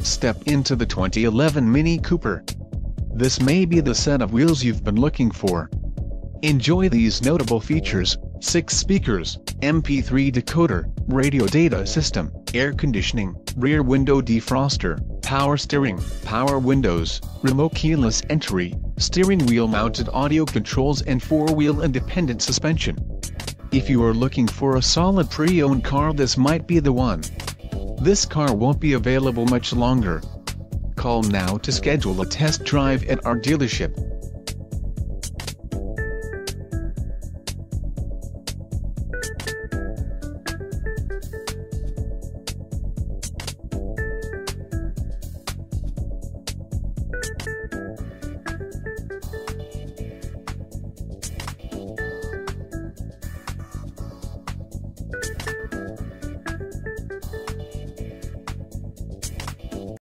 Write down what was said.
Step into the 2011 Mini Cooper. This may be the set of wheels you've been looking for. Enjoy these notable features: 6 speakers, MP3 decoder, radio data system, air conditioning, rear window defroster, power steering, power windows, remote keyless entry, steering wheel mounted audio controls and 4-wheel independent suspension. If you are looking for a solid pre-owned car, this might be the one. This car won't be available much longer. Call now to schedule a test drive at our dealership.